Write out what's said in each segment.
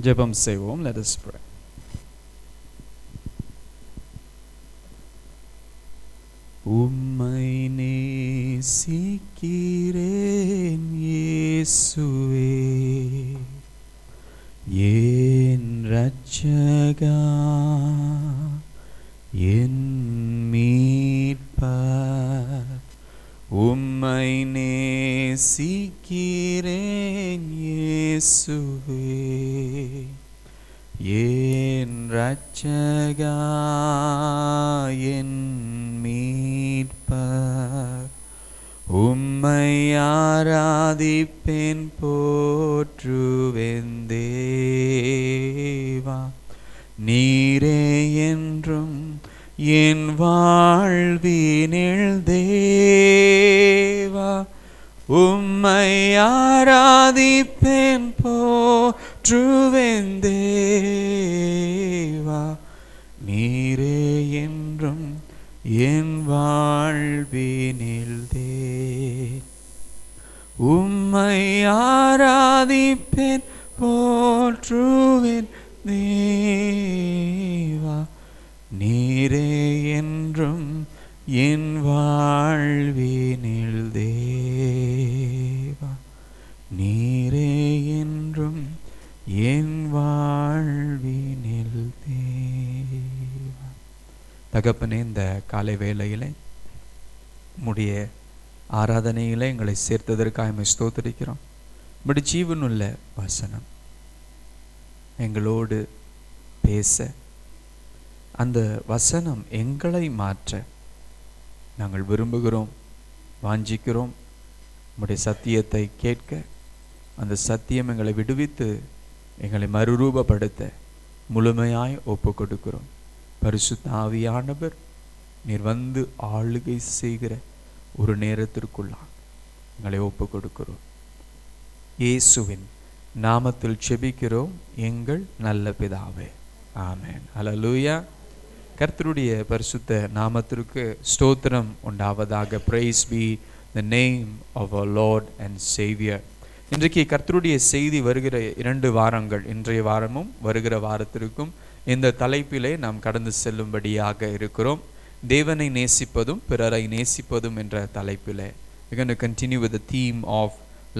ஜெபம் செய்வோம். Let us pray. உம்மை நேசிக்கிறேன் இயேசுவே, என் இரட்சகா, என் மீட்பர். உம்மை நேசிக்கிறேன் இயேசுவே, என் இரட்சகா, என் மீட்பர். உம்மை ஆராதிப்பேன், போற்றுவேன் தேவா. நீரே என்றும் என் வாழ்வினில் தேவா. உம்மை ஆராதிப்பேன், போற்றுவேன் தேவா. நீரே என்றும் என் வாழ்வினில் உம்மை ஆராதிப்பேன், போற்றுவேன் தேவா. நீரே என்றும் என் வாழ்வினில் தேவா. நீரே என்றும் என் வாழ்வினில் தேவா. தகப்பனே, இந்த காலை வேளையிலே உம்முடைய ஆராதனையிலே எங்களை சேர்த்ததற்காக ஸ்தோத்திரிக்கிறோம். உம்முடைய ஜீவனுள்ள வசனம் எங்களோடு பேச, அந்த வசனம் எங்களை மாற்ற நாங்கள் விரும்புகிறோம், வாஞ்சிக்கிறோம். உம்முடைய சத்தியத்தை கேட்க, அந்த சத்தியம் எங்களை விடுவித்து எங்களை மறுரூபப்படுத்த முழுமையாய் ஒப்பு கொடுக்கிறோம். பரிசுத்த ஆவியானவர் நீர் வந்து ஆளுகை செய்கிற ஒரு நேரத்திற்குள்ளாக எங்களை ஒப்பு கொடுக்கிறோம். இயேசுவின் நாமத்தில் ஜெபிக்கிறோம் எங்கள் நல்ல பிதாவே, ஆமென். ஹல்லேலூயா. கர்த்தருடைய பரிசுத்த நாமத்திற்கு ஸ்தோத்திரம் உண்டாவதாக. Praise be the name of our Lord and Savior. இன்றைக்கு கர்த்தருடைய செய்தி வருகிற 2 வாரங்கள், இன்றைய வாரமும் வருகிற வாரத்திற்கும் இந்த தலைப்பிலே நாம் கடந்து செல்லும்படியாக இருக்கிறோம். தேவனை நேசிப்பதும் பிறரை நேசிப்பதும் என்ற தலைப்பிலே we're going to continue with the theme of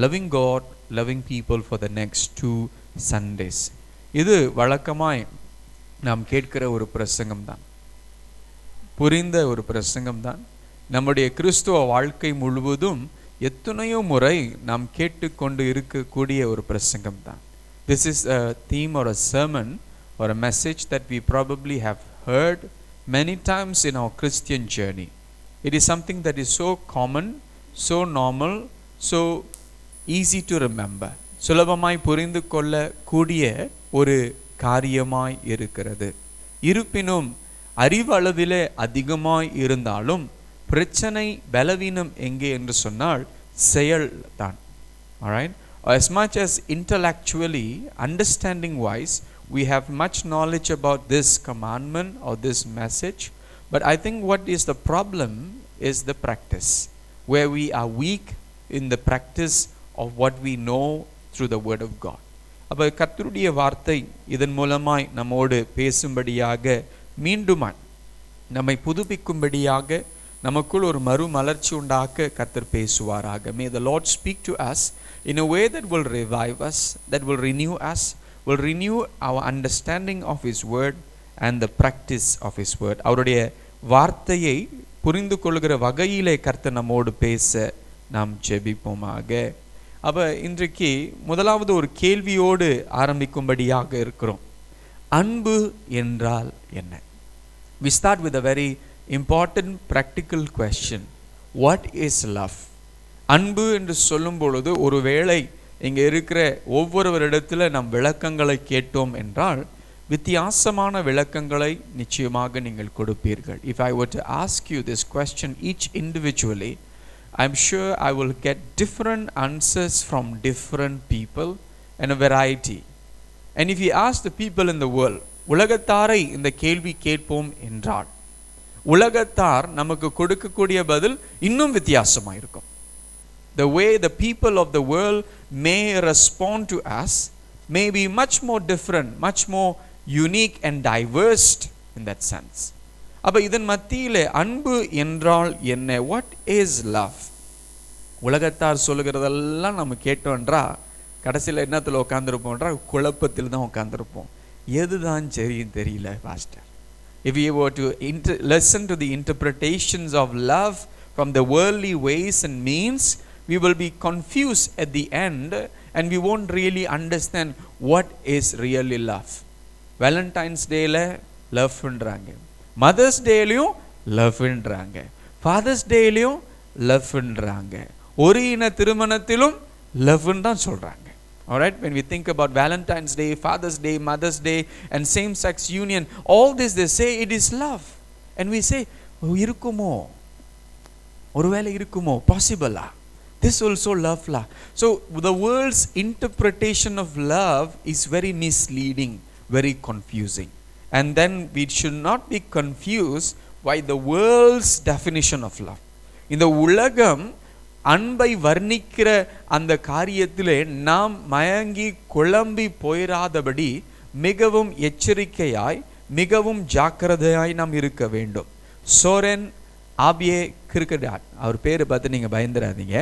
loving God, loving people for the next 2 Sundays. இது வழக்கமாய் நாம் கேட்கிற ஒரு பிரசங்கம் தான், புரிந்த ஒரு பிரசங்கம் தான். நம்முடைய கிறிஸ்துவ வாழ்க்கை முழுவதும் எத்தனையோ முறை நாம் கேட்டுக்கொண்டு இருக்கக்கூடிய ஒரு பிரசங்கம் தான். This is a theme or a sermon or a message that we probably have heard many times in our Christian journey. It is something that is so common, so normal, so easy to remember. சுலபமாய் புரிந்து கொள்ள கூடிய ஒரு காரியமாய் இருக்கிறது. இருப்பினும் அறிவளவிலே அதிகமாய் இருந்தாலும் பிரச்சனை பலவீனம் எங்கே என்று சொன்னால் செயல் தான். Alright? As much as intellectually, understanding wise, we have much knowledge about this commandment or this message, but I think what is the problem is the practice, where we are weak in the practice of what we know through the word of God. அப்ப கர்த்தருடைய வார்த்தை இதன் மூலமாய் நம்மோடு பேசும்படியாக, மீண்டுமாய் நம்மை புதுப்பிக்கும்படியாக, நமக்குள் ஒரு மறுமலர்ச்சி உண்டாக்க கர்த்தர் பேசுவாராக. May the Lord speak to us in a way that will revive us, that will renew us, will renew our understanding of His word and the practice of His word. அவருடைய வார்த்தையை புரிந்து கொள்கிற வகையிலே கர்த்தர் நம்மோடு பேச நாம் ஜெபிப்போமாக. அப்ப இன்றைக்கு முதலாவது ஒரு கேள்வியோடு ஆரம்பிக்கும்படியாக இருக்கிறோம். அன்பு என்றால் என்ன? We start with a very important practical question. What is love? அன்பு என்று சொல்லும் பொழுது ஒருவேளை இங்கே இருக்கிற ஒவ்வொருவரிடத்தில் நாம் விளக்கங்களை கேட்டோம் என்றால் வித்தியாசமான விளக்கங்களை நிச்சயமாக நீங்கள் கொடுப்பீர்கள். If I were to ask you this question each individually, I'm sure I will get different answers from different people and a variety. And if you ask the people in the world, உலகத்தாரை இந்த கேள்வி கேட்போம் என்றால் உலகத்தார் நமக்கு கொடுக்கக்கூடிய பதில் இன்னும் வித்தியாசமாக இருக்கும். The way the people of the world may respond to us may be much more different, much more unique and diverse in that sense. அப்ப இதன் மத்தியிலே அன்பு என்றால் என்ன? What is love? உலகத்தார் சொல்லுகிறதெல்லாம் நம்ம கேட்டோன்றா கடைசியில் என்னத்தில் உட்காந்துருப்போம்ன்றா குழப்பத்தில் தான் உட்காந்துருப்போம். எதுதான் சரின்னு தெரியல pastor. If we were to listen to the interpretations of love from the worldly ways and means, we will be confused at the end and we won't really understand what is really love. Valentine's Dayல லவ்ன்றாங்க, Mother's டேலையும் லவ்ன்றாங்க, Father's டேலையும் லவ்ன்றாங்க, ஒரு இன திருமணத்திலும் லவ்ன்னு தான் சொல்றாங்க. Alright, when we think about Valentine's Day, Father's Day, Mother's Day and same-sex union, all this they say it is love. And we say, இருக்குமோ, ஒருவேளை இருக்குமோ, possible ah? This also love lah. So the world's interpretation of love is very misleading, very confusing. And then we should not be confused by the world's definition of love. இந்த உலகம் அன்பை வர்ணிக்கிற அந்த காரியத்திலே நாம் மயங்கி குழம்பி போயிராதபடி மிகவும் எச்சரிக்கையாய் மிகவும் ஜாக்கிரதையாய் நாம் இருக்க வேண்டும். சோரன் ஆபியே கிர்கெகார்ட், அவர் பேர் பார்த்து நீங்கள் பயந்துடாதீங்க,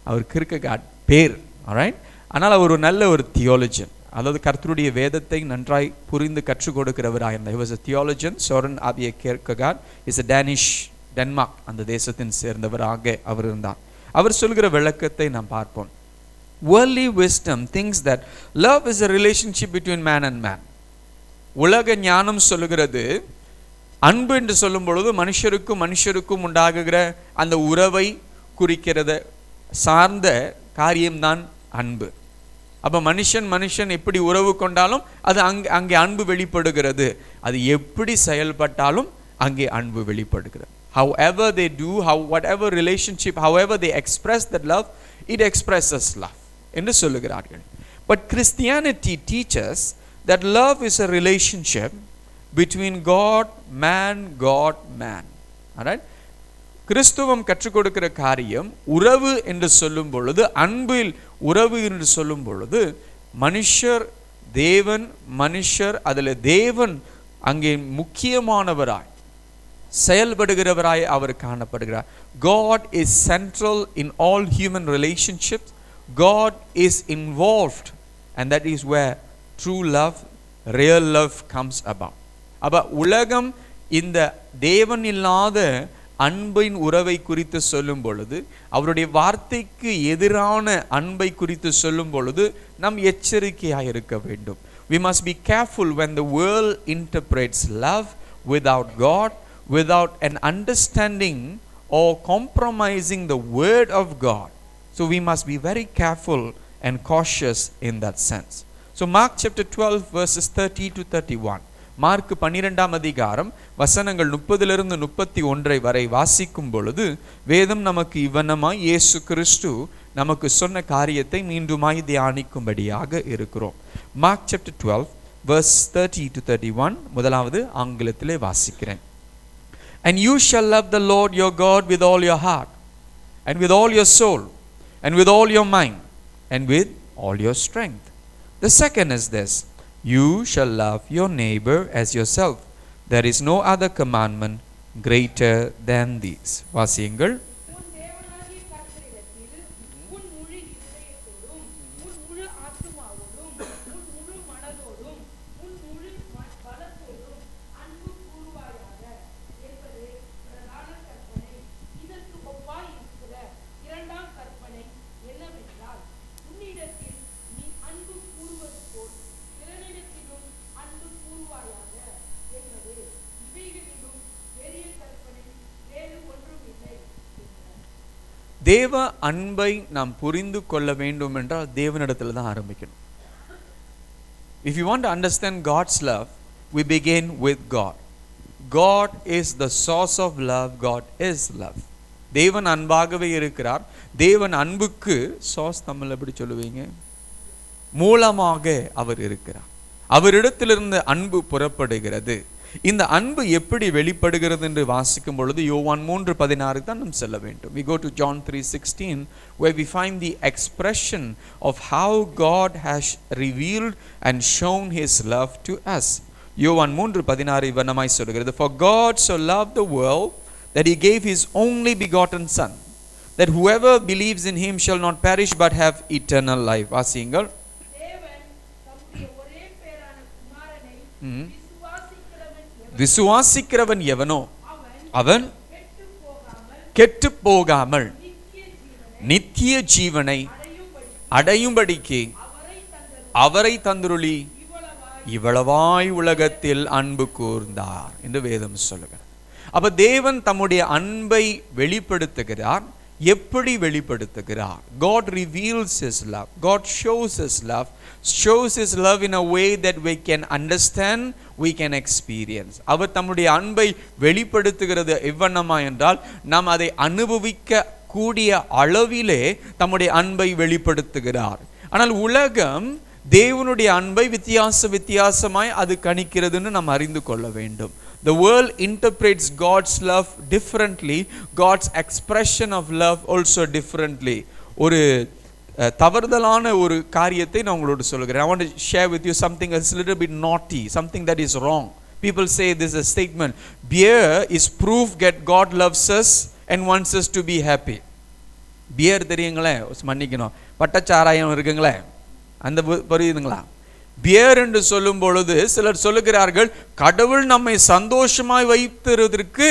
அவர் கிர்கெகார்ட் பேர். ஆல்ரைட், ஆனால் அவர் ஒரு நல்ல ஒரு தியாலஜியன், அதாவது கர்த்தருடைய வேதத்தை நன்றாய் புரிந்து கற்றுக் கொடுக்கிறவராக இருந்தார். He was a theologian. Soren Aabye Kierkegaard is a Danish, Denmark அந்த தேசத்தின் சேர்ந்தவராக அவர் இருந்தார். அவர் சொல்கிற விளக்கத்தை நாம் பார்ப்போம். Worldly wisdom thinks that love is a relationship between man and man. உலக ஞானம் சொல்லுகிறது அன்பு என்று சொல்லும் பொழுது மனுஷருக்கும் மனுஷருக்கும் உண்டாகுகிற அந்த உறவை குறிக்கிறத சார்ந்த காரியம்தான் அன்பு. அப்ப மனுஷன் மனுஷன் எப்படி உறவு கொண்டாலும் அது அங்கே அன்பு வெளிப்படுகிறது, அது எப்படி செயல்பட்டாலும் அங்கே அன்பு வெளிப்படுகிறது. However they do, whatever relationship, however they express that love, it expresses love என்று சொல்லுகிறார்கள். But Christianity teaches that love is a relationship between God, man. Alright? கிறிஸ்துவம் கற்றுக் கொடுக்கிற காரியம் உறவு என்று சொல்லும் பொழுது, அன்பில் உறவு என்று சொல்லும் பொழுது மனுஷர் தேவன், மனுஷர் அதில் தேவன் அங்கே முக்கியமானவராய் செயல்படுகிறவராய் அவர் காணப்படுகிறார். God is central in all human relationships. God is involved, and that is where true love, real love comes about. அப்ப உலகம் இந்த தேவன் இல்லாத அன்பின் உறவை குறித்து சொல்லும் பொழுது, அவருடைய வார்த்தைக்கு எதிரான அன்பை குறித்து சொல்லும் பொழுது நாம் எச்சரிக்கையாக இருக்க வேண்டும். We must be careful when the world interprets love without God, without an understanding or compromising the word of God. So we must be very careful and cautious in that sense. So Mark chapter 12 verses 30 to 31. Mark 12ஆம் அதிகாரம் வசனங்கள் 30 to 31 வரை வாசிக்கும் பொழுது வேதம் நமக்கு இவ்வண்ணமாய் இயேசு கிறிஸ்து நமக்கு சொன்ன காரியத்தை மீண்டுமாய் தியானிக்கும்படியாக இருக்கிறோம். Mark chapter 12 verse 30 to 31 முதலாவது ஆங்கிலத்திலே வாசிக்கிறேன். And you shall love the Lord your God with all your heart, and with all your soul, and with all your mind, and with all your strength. The second is this: you shall love your neighbor as yourself. There is no other commandment greater than these. வாசியுங்கள். தேவ அன்பை நாம் புரிந்து கொள்ள வேண்டும் என்றால் தேவனிடத்தில் தான் ஆரம்பிக்கணும். If you want to understand God's love, we begin with God. God is the source of love. God is love. தேவன் அன்பாகவே இருக்கிறார். தேவன் அன்புக்கு சோர்ஸ் தமிழ் எப்படி சொல்லுவீங்க? மூலமாக அவர் இருக்கிறார். அவரிடத்திலிருந்து அன்பு புறப்படுகிறது. இந்த அன்பு எப்படி வெளிப்படுகிறது என்று வாசிக்கும் பொழுது யோவான் 3:16 தான் நாம் செல்ல வேண்டும். We go to John 3:16 where we find the expression of how God has revealed and shown his love to us. யோவான் 3:16 இவ்வண்ணமாய் சொல்கிறது, For God so loved the world that he gave his only begotten son, that whoever believes in him shall not perish but have eternal life. வாசியுங்கள். விசுவாசிக்கிறவன் எவனோ அவன் கெட்டு போகாமல் நித்திய ஜீவனை அடையும்படிக்கு அவரை தந்தருளி இவ்வளவாய் உலகத்தில் அன்பு கூர்ந்தார் என்று வேதம் சொல்லுகிறார். அப்ப தேவன் தம்முடைய அன்பை வெளிப்படுத்துகிறார். எப்படி வெளிப்படுத்துகிறார்? God reveals his love. God shows his love in a way that we can understand, we can experience. அவர் தம்முடைய அன்பை வெளிப்படுத்துகிறது எவ்வண்ணமா என்றால் நாம் அதை அனுபவிக்க கூடிய அளவிலே தம்முடைய அன்பை வெளிப்படுத்துகிறார். ஆனால் உலகம் தேவனுடைய அன்பை வித்தியாசமாய் அது கணிக்கிறதுன்னு நாம் அறிந்து கொள்ள வேண்டும். The world interprets God's love differently, God's expression of love also differently. ஒரு தவறுதலான ஒரு காரியத்தை நான் உங்களோடு சொல்கிறேன். I want to share with you something that's a little bit naughty, something that is wrong. People say this is a statement, beer is proof that God loves us and wants us to be happy. Beer தெரியுங்களே, மன்னிக்கணும், பட்டச்சாராயம் இருக்குங்களே, அந்த புரியுதுங்களா? Pier என்று சொல்லும் பொழுது சிலர் சொல்லுகிறார்கள், கடவுள் நம்மை சந்தோஷமாய் வைத்திருப்பதற்கு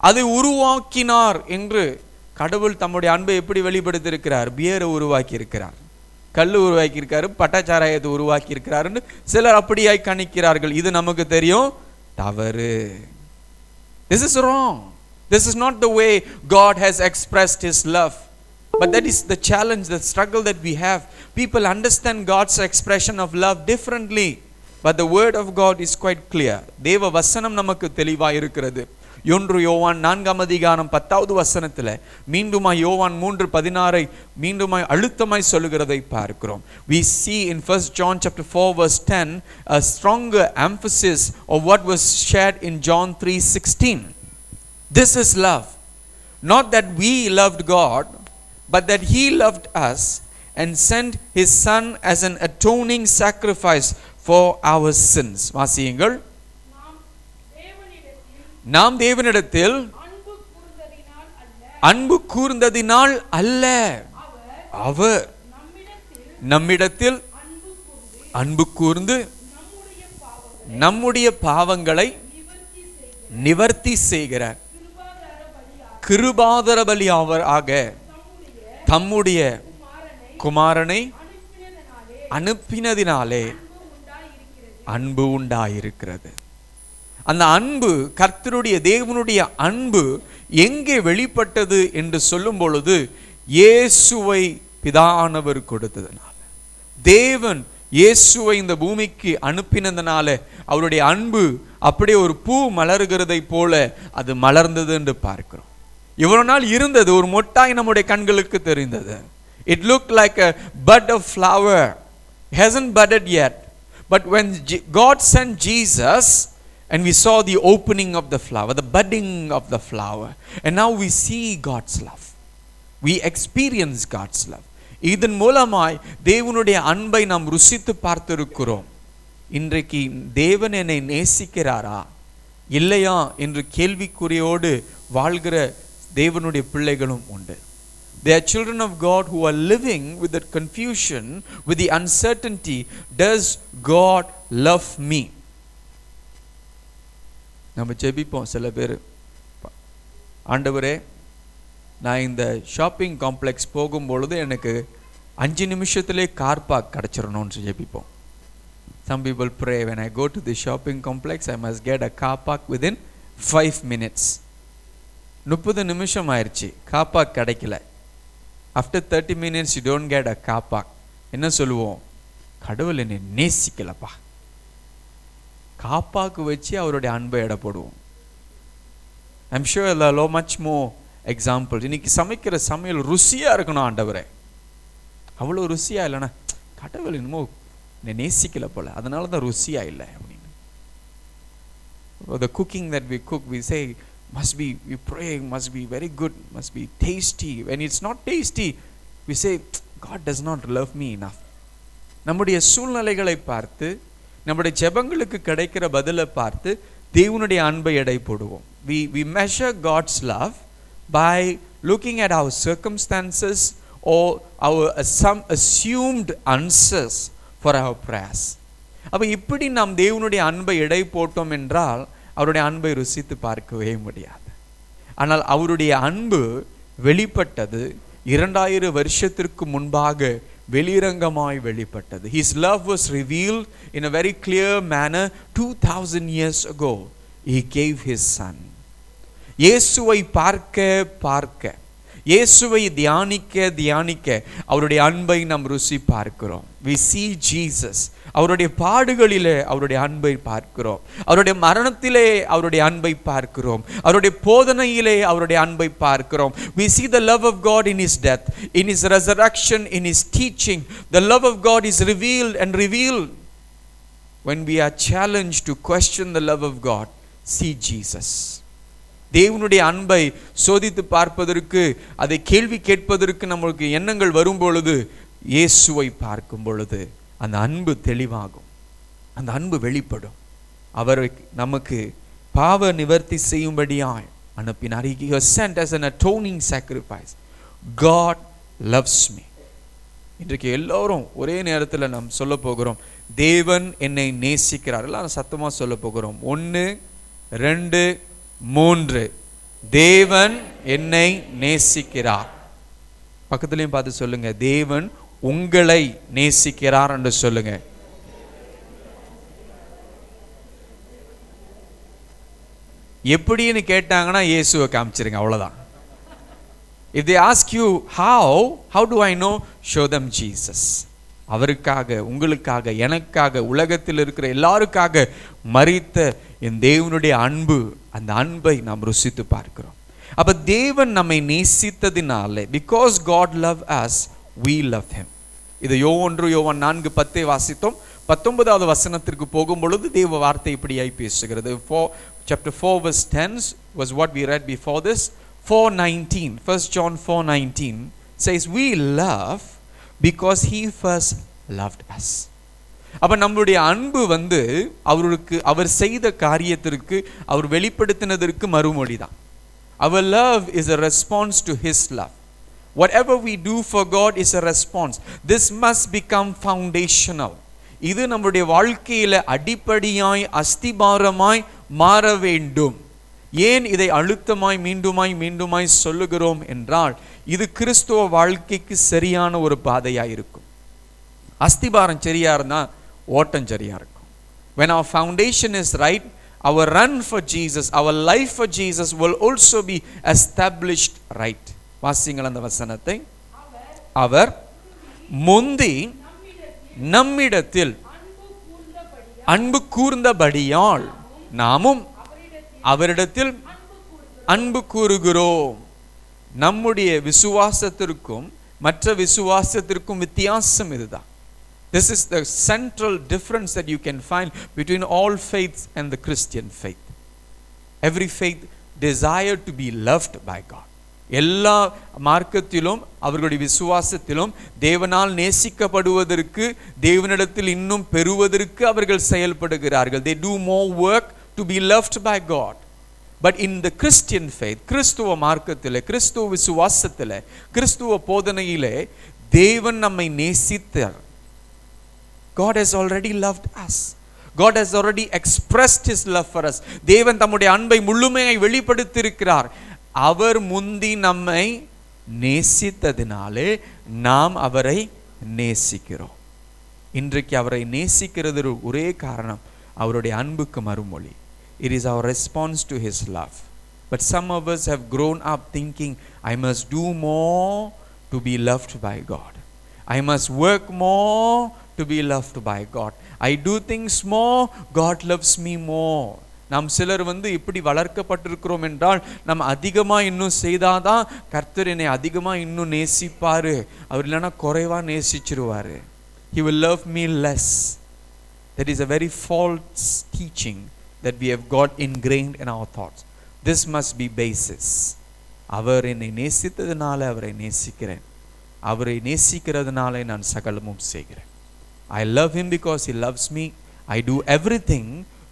அதை உருவாக்கினார் என்று. கடவுள் தம்முடைய அன்பை எப்படி வெளிப்படுத்தியிருக்கிறார்? பியரை உருவாக்கி இருக்கிறார், கல் உருவாக்கி இருக்காரு, பட்டச்சாராயத்தை உருவாக்கி இருக்கிறார் சிலர் அப்படியாய் கணிக்கிறார்கள். இது நமக்கு தெரியும், தவறு. This is wrong. This is not the way God has expressed his love. But that is the challenge, the struggle that we have. People understand God's expression of love differently. But the word of God is quite clear. தேவ வசனம் நமக்கு தெளிவாய் இருக்கிறது. 1 யோவான் 4:10 வசனத்தில் மீண்டுமாய் யோவான் 3:16 மீண்டுமாய் அழுத்தமாய் சொல்லுகிறதை பார்க்கிறோம். We see in 1 John chapter 4 verse 10 a stronger emphasis of what was shared in John 3:16. This is love. Not that we loved God, but that he loved us and sent his son as an atoning sacrifice for our sins. வாசியுங்கள். நாம் தேவனிடத்தில் அன்பு கூர்ந்ததினால் அல்ல, அவர் நம்மிடத்தில் அன்பு கூர்ந்து நம்முடைய பாவங்களை நிவர்த்தி செய்கிறார். கிருபாதர பலி ஆக தம்முடைய குமாரனை அனுப்பினதினாலே அன்பு உண்டாயிருக்கிறது. அந்த அன்பு, கர்த்தருடைய தேவனுடைய அன்பு எங்கே வெளிப்பட்டது என்று சொல்லும் பொழுது, இயேசுவை பிதானவர் கொடுத்ததனால, தேவன் இயேசுவை இந்த பூமிக்கு அனுப்பினதனால அவருடைய அன்பு அப்படியே ஒரு பூ மலர்கிறதை போல அது மலர்ந்தது என்று பார்க்கிறோம். இவ்வளவு நாள் இருந்தது, ஒரு மொட்டாய் நம்முடைய கண்களுக்கு தெரிந்தது. It looked like a bud of flower. It hasn't budded yet. But when God sent Jesus, and we saw the opening of the flower, the budding of the flower, and now we see God's love. We experience God's love. இதன் மூலமாய் தேவனுடைய அன்பை நாம் ருசித்து பார்த்திருக்கிறோம். இன்றைக்கு தேவன் என்னை நேசிக்கிறாரா இல்லையா என்று கேள்விக்குறியோடு வாழ்கிற தேவனுடைய பிள்ளைகளும் உண்டு. They are children of God who are living with that confusion, with the uncertainty, does God love me? நம்ம ஜெபிப்போம். சில பேர், ஆண்டவரே நான் இந்த ஷாப்பிங் காம்ப்ளெக்ஸ் போகும்பொழுது எனக்கு 5 நிமிஷத்திலே கார் பார்க் கிடச்சிடணும்னு ஜெபிப்போம். Some people pray, when I go to the shopping complex, I must get a car park within 5 minutes. 30 நிமிஷம் ஆயிடுச்சு, கார் பார்க் கிடைக்கல. After 30 minutes you don't get a car park. என்ன சொல்லுவோம்? கடவுள் என்னை நேசிக்கலப்பா. கார் பார்க் வச்சு அவருடைய அன்பை எடை போடுவோம். I'm sure there are much more examples. இன்னைக்கு சமைக்கிற சமையல் ருசியா இருக்கணும் ஆண்டவரே, அவ்வளோ ருசியா இல்லைன்னா கடவுள் என்னமோ என்னை நேசிக்கல போல, அதனால தான் ருசியா இல்லை அப்படின்னு. the cooking that we cook, we say we pray must be very good, must be tasty. When it's not tasty, we say God does not love me enough. நம்முடைய சூழ்நிலைகளை பார்த்து, நம்முடைய ஜெபங்களுக்கு கிடைக்கிற பதிலை பார்த்து தேவனுடைய அன்பை எடை போடுவோம். We measure God's love by looking at our circumstances or some assumed answers for our prayers. அப்ப இப்படி நாம் தேவனுடைய அன்பை எடை போட்டோம் என்றால் அவருடைய அன்பை ருசித்து பார்க்கவே முடியாது. ஆனால் அவருடைய அன்பு வெளிப்பட்டது 2000 வருஷத்திற்கு முன்பாக வெளிரங்கமாய் வெளிப்பட்டது. His love was revealed in a very clear manner 2000 years ago. He gave his son. இயேசுவை பார்க்க, இயேசுவை தியானிக்க அவருடைய அன்பை நாம் ருசி பார்க்கிறோம். We see Jesus. அவருடைய பாடுகளிலே அவருடைய அன்பை பார்க்கிறோம். அவருடைய மரணத்திலே அவருடைய அன்பை பார்க்கிறோம். அவருடைய போதனையிலே அவருடைய அன்பை பார்க்கிறோம். We see the love of God in his death, in his resurrection, in his teaching. The love of God is revealed and revealed. When we are challenged to question the love of God, see Jesus. தேவனுடைய அன்பை சோதித்து பார்ப்பதற்கு, அதை கேள்வி கேட்பதற்கு நமக்கு எண்ணங்கள் வரும் பொழுது, இயேசுவை பார்க்கும் பொழுது அந்த அன்பு தெளிவாகும், அந்த அன்பு வெளிப்படும். அவரை நமக்கு பாவ நிவர்த்தி செய்யும்படியாய் அனுப்பினார். He was sent as an atoning sacrifice. God loves me. இன்றைக்கு எல்லோரும் ஒரே நேரத்தில் நாம் சொல்ல போகிறோம், தேவன் என்னை நேசிக்கிறார். எல்லாம் சத்தமா சொல்ல போகிறோம். 1 2 3. தேவன் என்னை நேசிக்கிறார். பக்கத்துலயும் பார்த்து சொல்லுங்க, தேவன் உங்களை நேசிக்கிறார் என்று சொல்லுங்க. எப்படின்னு கேட்டாங்கன்னா இயேசுவை காமிச்சிருங்க, அவ்வளவுதான். If they ask you how do I know, show them Jesus. அவருக்காக, உங்களுக்காக, எனக்காக, உலகத்தில் இருக்கிற எல்லாருக்காக மரித்த என் தேவனுடைய அன்பு, அந்த அன்பை நாம் ருசித்து பார்க்கிறோம். அப்ப தேவன் நம்மை நேசித்ததினாலே, because God loved us, we love him. இது யோவான் 4:10 வாசித்தோம். 19வது வசனத்திற்கு போகும் பொழுது தேவ வார்த்தை இப்படியாய் பேசுகிறது. Chapter 4 verse 10 was what we read before this. 4:19, 1 John 4:19 says we love because he first loved us. அப்ப நம்முடைய அன்பு அவருக்கு, அவர் செய்த காரியத்திற்கு, அவர் வெளிப்படுத்தினதற்கு மறுமொழிதான். Our love is a response to his love. Whatever we do for God is a response. This must become foundational. இது நம்முடைய வாழ்க்கையில அடிப்படையாய், அஸ்திபாரமாய் மாற வேண்டும். ஏன் இதை அழுத்தமாய் மீண்டுமாய் சொல்லுகிறோம் என்றால், இது கிறிஸ்துவ வாழ்க்கைக்கு சரியான ஒரு பாதையா இருக்கும். அஸ்திபாரம் சரியா இருந்தா ஓட்டம் சரியா இருக்கும். When our foundation is right, our run for Jesus, our life for Jesus will also be established right. வாசிங்கள் அந்த வசனத்தை. அவர் முந்தி நம்மிடத்தில் அன்பு கூர்ந்தபடியால் நாமும் அவரிடத்தில் அன்பு கூறுகிறோம். நம்முடைய விசுவாசத்திற்கும் மற்ற விசுவாசத்திற்கும் வித்தியாசம் இதுதான். This is the central difference that you can find between all faiths and the Christian faith. Every faith desire to be loved by God. எல்லா மார்க்கத்திலும் அவர்களுடைய விசுவாசத்திலும் தேவனால் நேசிக்கப்படுவதற்கு, தேவனிடத்தில் இன்னும் பெறுவதற்கு அவர்கள் செயல்படுகிறார்கள். They do more work to be loved by God. But in the Christian faith, கிறிஸ்துவ மார்க்கத்திலே, கிறிஸ்துவ விசுவாசத்திலே, கிறிஸ்துவ போதனையிலே தேவன் நம்மை நேசித்தார். God has already loved us. God has already expressed his love for us. தேவன் தம்முடைய அன்பை முழுமையாய் வெளிப்படுத்தியிருக்கிறார். அவர் முந்தி நம்மை நேசித்ததினாலே நாம் அவரை நேசிக்கிறோம். இன்றைக்கு அவரை நேசிக்கிறது ஒரே காரணம், அவருடைய அன்புக்கு மறுமொழி. It is our response to his love. But some of us have grown up thinking, I must do more to be loved by God. I must work more to be loved by God. I do things more, God loves me more. நாம் சிலர் இப்படி வளர்க்கப்பட்டிருக்கிறோம் என்றால், நம்ம அதிகமா இன்னும் செய்தாதான் கர்த்தர் என்னை அதிகமா இன்னும் நேசிப்பாரு, அவர் இல்லைன்னா குறைவா நேசிச்சிருவாரு. He will love me less. That is a very false teaching that we have got ingrained in our thoughts. This must be basis. அவர் என்னை நேசித்ததுனால அவரை நேசிக்கிறேன், அவரை நேசிக்கிறதுனால நான் சகலமும் செய்கிறேன். I love him because he loves me. I do everything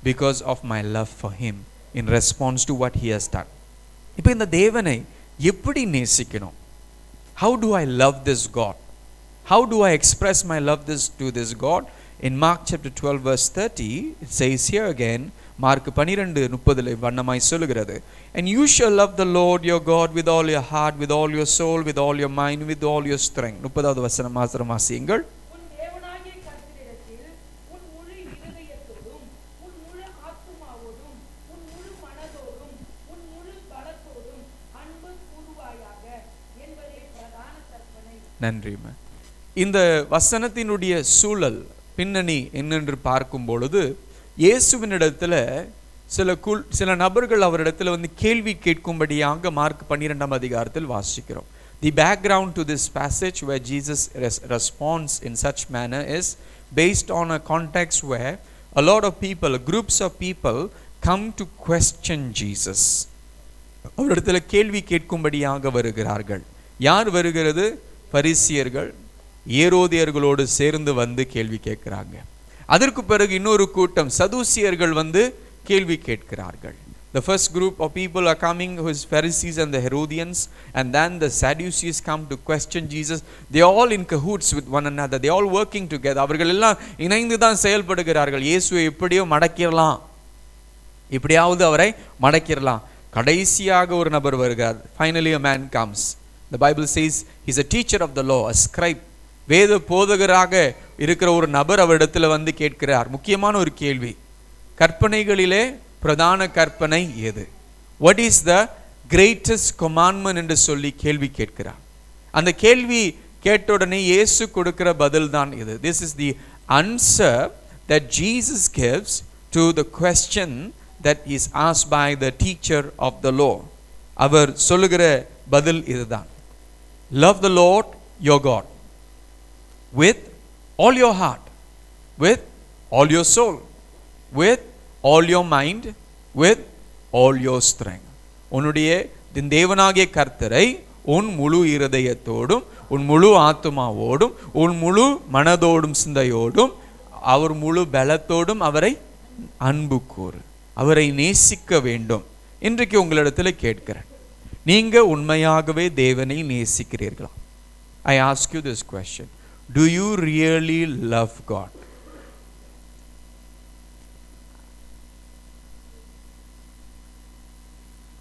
because of my love for him in response to what he has done. இப்போ இந்த தேவனை எப்படி நேசிக்கணும்? How do I love this God? How do I express my love to this God? In Mark chapter 12 verse 30, it says here again, mark 12:30 வண்ணமாய் சொல்லுகிறது, and you shall love the Lord your God with all your heart, with all your soul, with all your mind, with all your strength. 30வது வசனம் மாத்திரம் வாசியுங்கள். நன்றிமா. இந்த வசனத்தினுடைய சூழல் பின்னணி என்னென்று பார்க்கும் பொழுது, இயேசுவினிடத்தில் சில நபர்கள் அவரிடத்தில் வந்து கேள்வி கேட்கும்படியாக மார்க் 12ஆம் அதிகாரத்தில் வாசிக்கிறோம். The background to this passage where Jesus responds in such manner is based on a context where a lot of people, groups of people come to question Jesus. அவரிடத்தில் கேள்வி கேட்கும்படியாக வருகிறார்கள். யார் வருகிறது? பரிசேயர்கள் ஏரோதியர்களோடு சேர்ந்து வந்து கேள்வி கேட்கிறாங்க. அதற்கு பிறகு இன்னொரு கூட்டம் சதுசியர்கள் வந்து கேள்வி கேட்கிறார்கள். The first group of people are coming, who is Pharisees and the Herodians, and then the Sadducees come to question Jesus. They are all in cahoots with one another. They are all working together. அவர்கள் எல்லாம் இணைந்து தான் செயல்படுகிறார்கள். இயேசுவை எப்படியோ மடக்கிடலாம், எப்படியாவது அவரை மடக்கிடலாம். கடைசியாக ஒரு நபர் வருகிறார். Finally a man comes. The Bible says he's a teacher of the law, a scribe. வேத போதகராக இருக்கிற ஒரு நபர் அவரிடத்துல வந்து கேட்கிறார் முக்கியமான ஒரு கேள்வி. கற்பனைகளிலே பிரதான கற்பனை எது? What is the greatest commandment என்று சொல்லி கேள்வி கேட்கிறார். அந்த கேள்வி கேட்ட உடனே இயேசு கொடுக்கிற பதில் தான் இது. This is the answer that Jesus gives to the question that is asked by the teacher of the law. அவர் சொல்லுகிற பதில் இதுதான். Love the Lord your God with all your heart, with all your soul, with all your mind, with all your strength. உன்னுடைய தேவனாகிய கர்த்தரை உன் முழு இருதயத்தோடும், உன் முழு ஆத்துமாவோடும், உன் முழு மனதோடும், சிந்தையோடும், அவர் முழு பலத்தோடும் அவரை அன்பு கூறு, அவரை நேசிக்க வேண்டும். இன்றைக்கு உங்களிடத்தில் கேட்கிறேன், நீங்க உண்மையாகவே தேவனை நேசிக்கிறீர்களா? I ask you this question. Do you really love God?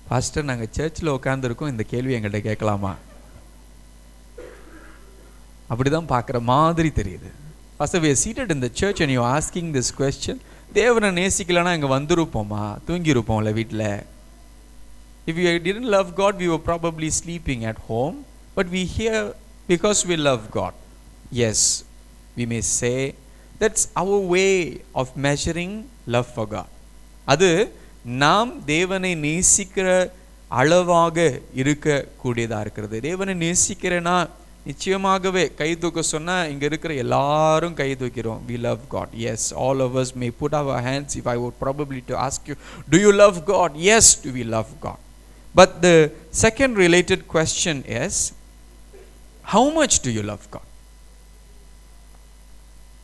Pastor, நாங்க சர்ச்சில் உட்கார்ந்துருக்கோம், இந்த கேள்வி எங்கள்கிட்ட கேட்கலாமா? அப்படிதான் பார்க்குற மாதிரி தெரியுது. Pastor, we are seated in the church and you are asking this question. தேவனை நேசிக்கலன்னா இங்கே வந்திருப்போமா? தூங்கியிருப்போம்ல வீட்டில். If we didn't love God, we were probably sleeping at home. But we hear because we love God. Yes, we may say that's our way of measuring love for God. அது நாம் தேவனை நேசிக்கிற அளவாக இருக்கக்கூடியதாக இருக்கிறது. தேவனை நேசிக்கிறேன்னா நிச்சயமாகவே கை தூக்க சொன்னால் இங்கே இருக்கிற எல்லாரும் கை தூக்கிறோம். We love God. Yes, all of us may put our hands. If I would probably to ask you, do you love God? Yes, do we love God? But the second related question is, how much do you love God?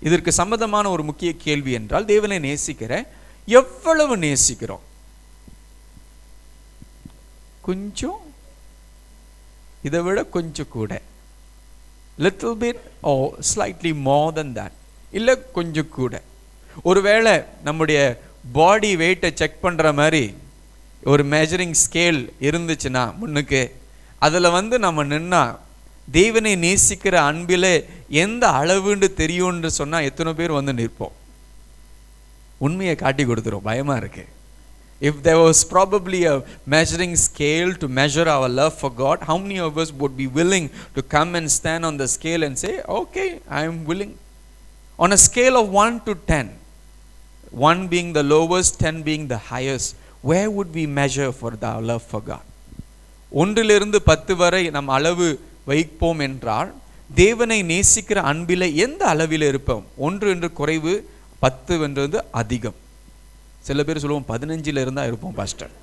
இதற்கு சம்பந்தமான ஒரு முக்கிய கேள்வி என்றால், தேவனை நேசிக்கிற எவ்வளவு நேசிக்கிறோம்? கொஞ்சம், இதை விட கொஞ்சம் கூட, little bit or slightly more than that, இல்லை கொஞ்சம் கூட. ஒருவேளை நம்முடைய பாடி வெயிட்டை செக் பண்ணுற மாதிரி ஒரு மெஷரிங் ஸ்கேல் இருந்துச்சுன்னா முன்னுக்கு, அதில் வந்து நம்ம நின்னா தேவனை நேசிக்கிற அன்பில் எந்த அளவுன்னு தெரியும்னு சொன்னால் எத்தனை பேர் வந்து நிற்போம்? உண்மையை காட்டி கொடுத்துரும், பயமாக இருக்கு. If there was probably a measuring scale to measure our love for God, how many of us would be willing to come and stand on the scale and say, okay, I am willing? On a scale of 1 to 10, 1 being the lowest, 10 being the highest, where would we measure for our love for God? 1 to 10 வரை நம் அளவு வைப்போம் என்றால் தேவனை நேசிக்கிற அன்பில் எந்த அளவில் இருப்போம்? 1 என்று குறைவு, 10 என்றது அதிகம். சில பேர் சொல்லுவோம் 15 இருந்தா இருப்போம் பாஸ்டர்.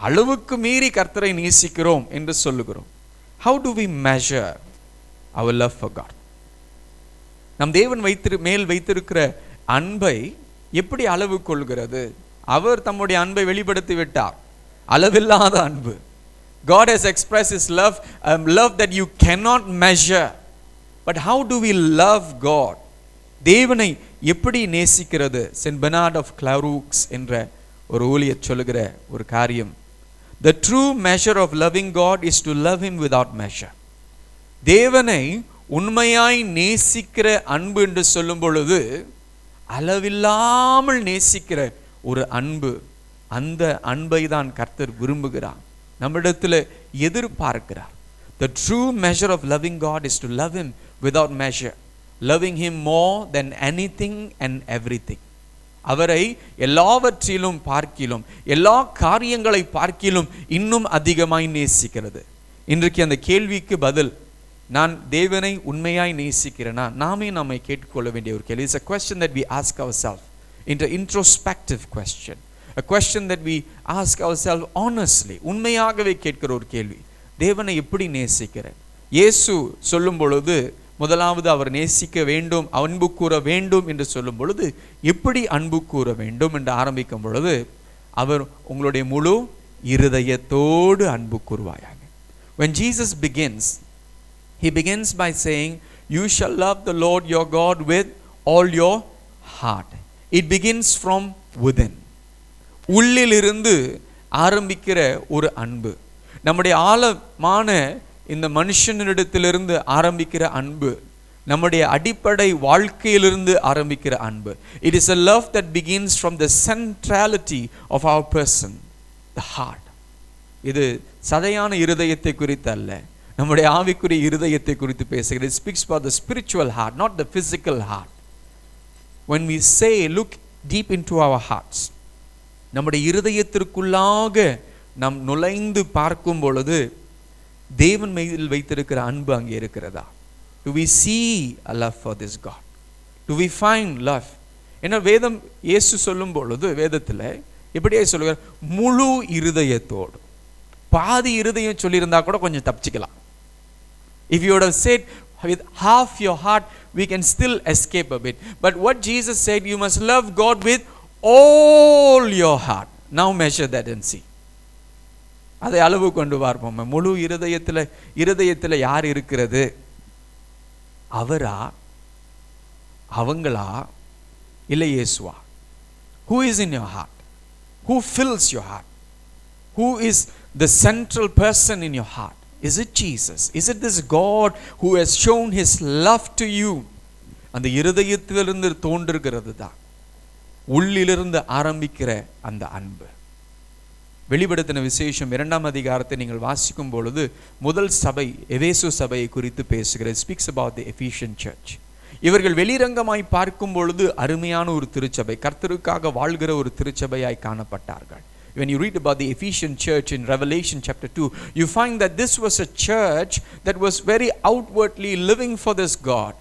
அளவுக்கு மீறி கர்த்தரை நேசிக்கிறோம் என்று சொல்லுகிறோம். How do we measure our love for God? நம் தேவன் மேல் வைத்திருக்கிற அன்பை எப்படி அளவு கொள்கிறது? அவர் தம்முடைய அன்பை வெளிப்படுத்தி விட்டார், அளவில்லாத அன்பு. God has expressed his love, love that you cannot measure. But how do we love God? தேவனை எப்படி நேசிக்கிறது? சென்ட் பெர்னார்ட் ஆஃப் கிளாரூக்ஸ் என்ற ஒரு ஊழியர் சொல்லுகிற ஒரு காரியம், the true measure of loving God is to love him without measure. தேவனை உண்மையாய் நேசிக்கிற அன்பு என்று சொல்லும் பொழுது அளவில்லாமல் நேசிக்கிற ஒரு அன்பு, அந்த அன்பை தான் கர்த்தர் விரும்புகிறார், நம்மிடத்தில் எதிர்பார்க்கிறார். The true measure of loving God is to love him without measure, loving him more than anything and everything. அவரை எல்லாவற்றிலும் பார்க்கிலும், எல்லா காரியங்களை பார்க்கிலும் இன்னும் அதிகமாய் நேசிக்கிறது. இன்றைக்கு அந்த கேள்விக்கு பதில், நான் தேவனை உண்மையாய் நேசிக்கிறேனா? நாமே நம்மை கேட்டுக்கொள்ள வேண்டிய ஒரு கேள்வி. It's a question that we ask ourselves, into introspective question, a question that we ask ourselves honestly. உண்மையாகவே கேட்கிற ஒரு கேள்வி, தேவனை எப்படி நேசிக்கிறேன்? இயேசு சொல்லும் பொழுது முதலாவது அவர் நேசிக்க வேண்டும், அன்பு கூற வேண்டும் என்று சொல்லும் பொழுது எப்படி அன்பு கூற வேண்டும் என்று ஆரம்பிக்கும் பொழுது அவர் உங்களுடைய முழு இருதயத்தோடு அன்பு கூறுவாயாக. When Jesus begins, he begins by saying, you shall love the Lord your God with all your heart. It begins from within. உள்ளிலிருந்து ஆரம்பிக்கிற ஒரு அன்பு, நம்முடைய ஆழமான இந்த மனுஷனிடத்திலிருந்து ஆரம்பிக்கிற அன்பு, நம்முடைய அடிப்படை வாழ்க்கையிலிருந்து ஆரம்பிக்கிற அன்பு. It is a love that begins from the centrality of our person, the heart. இது சதையான இருதயத்தை குறித்து அல்ல, நம்முடைய ஆவிக்குரிய இருதயத்தை குறித்து பேசுகிறது. It speaks about the spiritual heart, not the physical heart. When we say look deep into our hearts, நம்முடைய இருதயத்திற்குள்ளாக நாம் நுழைந்து பார்க்கும் பொழுது தேவன் மீது வைத்திருக்கிற அன்பு அங்கே இருக்கிறதா? Do we see a love for this God? Do we find love? ஏன்னா வேதம் இயேசு சொல்லும் பொழுது வேதத்தில் எப்படியே சொல்லுவார், முழு இருதயத்தோடு. பாதி இருதயம் சொல்லியிருந்தா கூட கொஞ்சம் தப்பிச்சுக்கலாம். If you would have said with half your heart, we can still escape a bit. But what Jesus said, you must love God with all your heart. Now measure that and see. அதை அளவு கொண்டு பார்ப்போம். முழு இருதயத்தில் யார் இருக்கிறது? அவரா, அவங்களா, இல்லை இயேசுவா? Who is in your heart? Who fills your heart? Who is the central person in your heart? Is it Jesus? Is it this God who has shown his love to you? அந்த இருதயத்திலிருந்து தோன்றுகிறது தான், உள்ளிலிருந்து ஆரம்பிக்கிற அந்த அன்பு. வெளிப்படுத்தின விசேஷம் 2ஆம் அதிகாரத்தை நீங்கள் வாசிக்கும் பொழுது முதல் சபை எபேசு சபையை குறித்து பேசுகிறது. Speaks about the Ephesian church. இவர்கள் வெளிரங்கமாய் பார்க்கும் பொழுது அருமையான ஒரு திருச்சபை, கர்த்தருக்காக வாழ்கிற ஒரு திருச்சபையாய் காணப்பட்டார்கள். When you read about the Ephesian church in Revelation chapter 2, you find that this was a church that was very outwardly living for this God,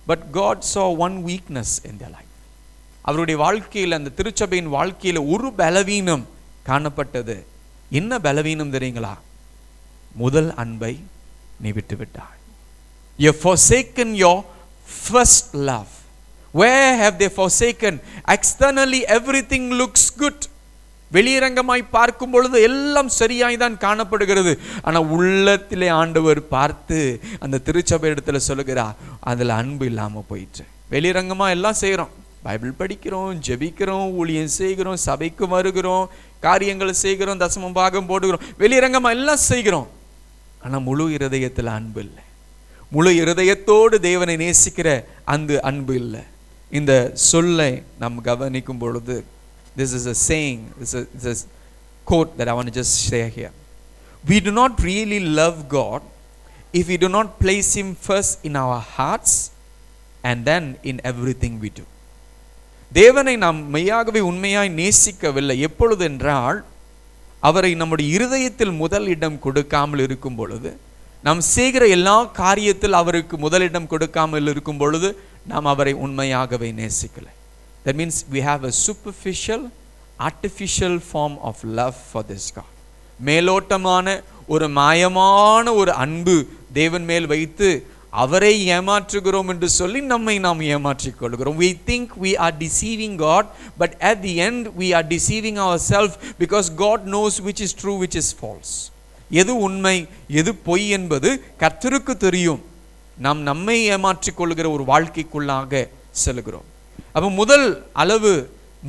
but God saw one weakness in their life. அவருடைய வாழ்க்கையில், அந்த திருச்சபையின் வாழ்க்கையில் ஒரு பலவீனம் காணப்பட்டது. என்ன பலவீனம் தெரியுங்களா? முதல் அன்பை நீ விட்டு விட்டாய். You have forsaken your first love. Where have they forsaken? Externally everything looks good. வெளியரங்கமாய் பார்க்கும் பொழுது எல்லாம் சரியாய் தான் காணப்படுகிறது. ஆனால் உள்ளத்திலே ஆண்டவர் பார்த்து அந்த திருச்சபை இடத்துல சொல்லுகிறார், அதில் அன்பு இல்லாமல் போயிட்டு. வெளியரங்கமாக எல்லாம் செய்கிறோம், பைபிள் படிக்கிறோம், ஜெபிக்கிறோம், ஊழியம் செய்கிறோம், சபைக்கு வருகிறோம், காரியங்களை செய்கிறோம், தசம பாகம் போடுகிறோம், வெளியரங்கமாக எல்லாம் செய்கிறோம். ஆனால் முழு இருதயத்தில் அன்பு இல்லை. முழு இருதயத்தோடு தேவனை நேசிக்கிற அந்த அன்பு இல்லை. இந்த சொல்லை நாம் கவனிக்கும் பொழுது, this is a saying, this is a quote that I want to just share here. We do not really love God if we do not place him first in our hearts and then in everything we do. தேவனை நாம் மெய்யாகவே உண்மையாய் நேசிக்கவில்லை எப்பொழுது என்றால், அவரை நம்முடைய இருதயத்தில் முதலிடம் கொடுக்காமல் இருக்கும் பொழுது, நாம் செய்கிற எல்லா காரியத்தில் அவருக்கு முதலிடம் கொடுக்காமல் இருக்கும் பொழுது நாம் அவரை உண்மையாகவே நேசிக்கலை. That means we have a superficial, artificial form of love for this God. மேலோட்டமான ஒரு மாயமான ஒரு அன்பு தேவன் மேல் வைத்து அவரை ஏமாற்றுகிறோம் என்று சொல்லி நம்மை நாம் ஏமாற்றிக் கொள்கிறோம். We think we are deceiving God, but at the end we are deceiving ourselves, because God knows which is true, which is false. எது உண்மை எது பொய் என்பது கர்த்தருக்கு தெரியும். நாம் நம்மை ஏமாற்றிக் கொள்கிற ஒரு வாழ்க்கைக்குள்ளாக செல்கிறோம். அப்ப முதல் அளவு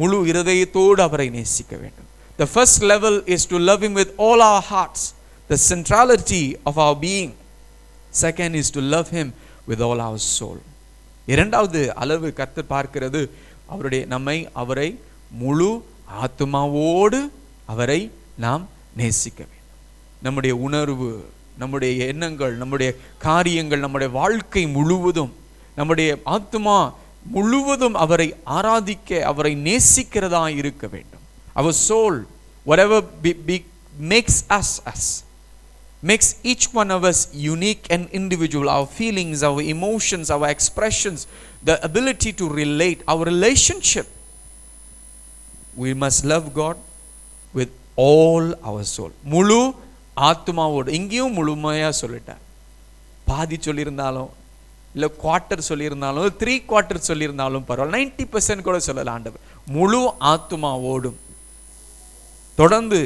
முழு இருதயத்தோடு அவரை நேசிக்க வேண்டும். The first level is to love him with all our hearts, the centrality of our being. Second is to love him with all our soul. இரண்டாவது அளவு கர்த்தர் பார்க்கிறது அவரை முழு ஆத்துமாவோடு அவரை நாம் நேசிக்க வேண்டும். நம்முடைய உணர்வு, நம்முடைய எண்ணங்கள், நம்முடைய காரியங்கள், நம்முடைய வாழ்க்கை முழுவதும், நம்முடைய ஆத்துமா முழுவதும் அவரை ஆராதிக்க, அவரை நேசிக்கிறதா இருக்க வேண்டும். Our soul, whatever makes us, makes each one of us unique and individual. Our feelings, our emotions, our expressions, the ability to relate, our relationship. We must love God with all our soul. முழு ஆத்துமாவோடு. இங்கேயும் முழுமையா சொல்லிட்டார். பாதி சொல்லியிருந்தாலும், இல்லை quarter சொல்லியிருந்தாலும், 3/4 சொல்லியிருந்தாலும் பரவாயில்ல, 90% கூட சொல்லலாம் ஆண்டவர். முழு ஆத்துமாவோடும் தொடர்ந்து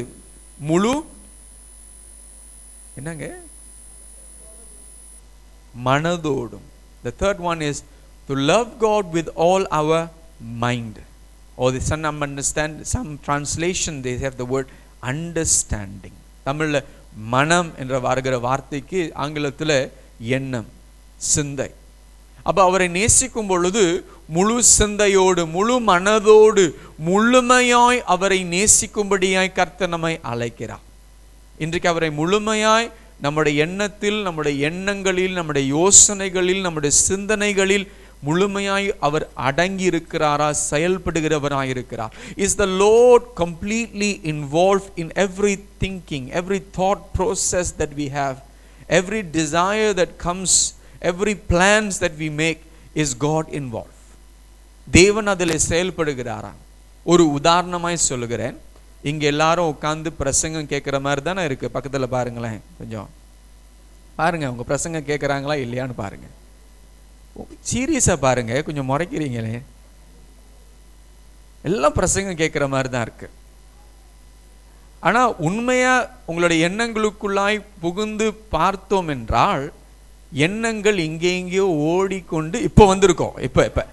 முழு என்னங்க மனதோடும். The third one is to love God with all our mind. Or some translation they have the word understanding. தமிழ்ல மனம் என்ற வருகிற வார்த்தைக்கு ஆங்கிலத்தில் எண்ணம், சிந்தை. அப்ப அவரை நேசிக்கும் பொழுது முழு சிந்தையோடு, முழு மனதோடு, முழுமையாய் அவரை நேசிக்கும்படியாய் கர்த்தர் நம்மை அழைக்கிறார். இன்றைக்கு அவரை முழுமையாய் நம்முடைய எண்ணத்தில், நம்முடைய எண்ணங்களில், நம்முடைய யோசனைகளில், நம்முடைய சிந்தனைகளில் முழுமையாய் அவர் அடங்கி இருக்கிறாரா, செயல்படுகிறவராய் இருக்கிறார்? Is the Lord completely involved in every thinking, every thought process that we have, every desire that comes, every plans that we make, is God involve. தேவன் அதில் செயல்படுகிறாரா? ஒரு உதாரணமாய் சொல்லுகிறேன். இங்கே எல்லாரும் உட்காந்து பிரசங்கம் கேட்குற மாதிரி தானே இருக்கு. பக்கத்தில் பாருங்களேன், கொஞ்சம் பாருங்க, உங்க பிரசங்கம் கேட்குறாங்களா இல்லையான்னு பாருங்க. சீரியஸா பாருங்க, கொஞ்சம் முறைக்கிறீங்களே. எல்லாம் பிரசங்கம் கேட்குற மாதிரி தான் இருக்கு. ஆனா உண்மையா உங்களுடைய எண்ணங்களுக்குள்ளாய் புகுந்து பார்த்தோம் என்றால், எண்ணங்கள் எங்கெங்கேயோ ஓடிக்கொண்டு இப்போ வந்திருக்கோம். இப்போ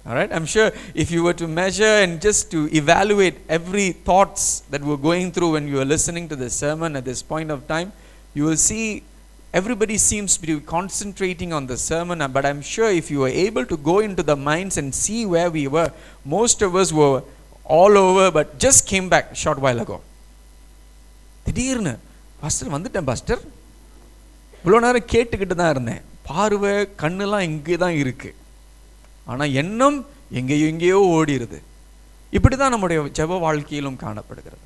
all right, I'm sure if you were to measure and just to evaluate every thoughts that were going through when you were listening to the sermon at this point of time, you will see everybody seems to be concentrating on the sermon. But I'm sure if you were able to go into the minds and see where we were, most of us were all over but just came back a short while ago. திடீர்னு pastor வந்துட்டேன் pastor, இவ்வளோ நேரம் கேட்டுக்கிட்டு தான் இருந்தேன், பார்வை கண்ணெல்லாம் இங்கே தான் இருக்கு, ஆனா எண்ணம் எங்கேயோ ஓடிடுது. இப்படிதான் நம்முடைய ஜெப வாழ்க்கையிலும் காணப்படுகிறது.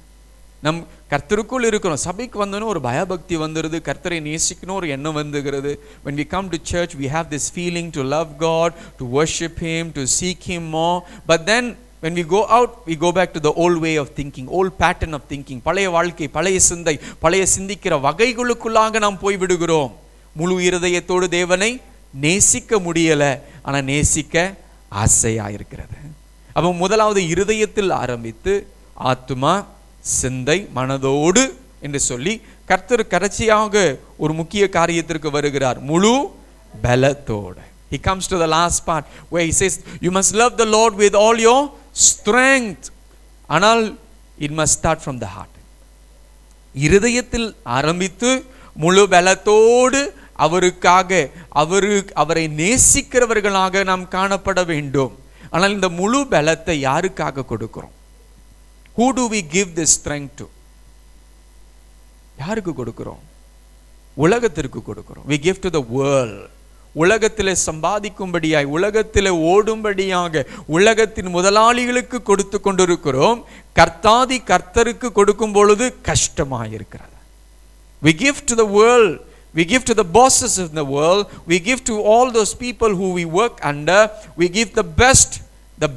நம் கர்த்தருக்குள் இருக்கிறோம், சபைக்கு வந்தோன்னு ஒரு பயபக்தி வந்துடுது, கர்த்தரை நேசிக்கணும் ஒரு எண்ணம் வந்துகிறது. when we come to church we have this feeling to love God, to worship him, to seek him more. But then when we go out, we go back to the old way of thinking, old pattern of thinking. பழைய வாழ்க்கை, பழைய சிந்தை, பழைய சிந்திக்கிற வகைகளுக்குள்ளாக நாம் போய் விடுகிறோம். முழு இருதயத்தோடு தேவனை நேசிக்க முடியல, ஆனா நேசிக்க ஆசையா இருக்கிறது. அப்ப முதலாவது இருதயத்தில் ஆரம்பித்து ஆத்துமா, சிந்தை, மனதோடு என்று சொல்லி கர்த்தர் கடைசியாக ஒரு முக்கிய காரியத்திற்கு வருகிறார், முழு பலத்தோடு. He comes to the last part where he says you must love the Lord with all your strength. ஆனால் it must start from the heart. இருதயத்தில் ஆரம்பித்து முழு பலத்தோடு அவருக்காக அவரை நேசிக்கிறவர்களாக நாம் காணப்பட வேண்டும். ஆனால் இந்த முழு பலத்தை யாருக்காக கொடுக்கிறோம்? Who do we give this strength to? யாருக்கு கொடுக்கிறோம்? உலகத்திற்கு கொடுக்கிறோம். We give to the world. உலகத்திலே சம்பாதிக்கும்படியாய், உலகத்திலே ஓடும்படியாக, உலகத்தின் முதலாளிகளுக்கு கொடுத்து கொண்டிருக்கிறோம். கர்த்தருக்கு கொடுக்கும் பொழுது கஷ்டமாயிருக்கிறது. We give to the world. We give to the bosses of the world. We give to all those people who we work under. We give the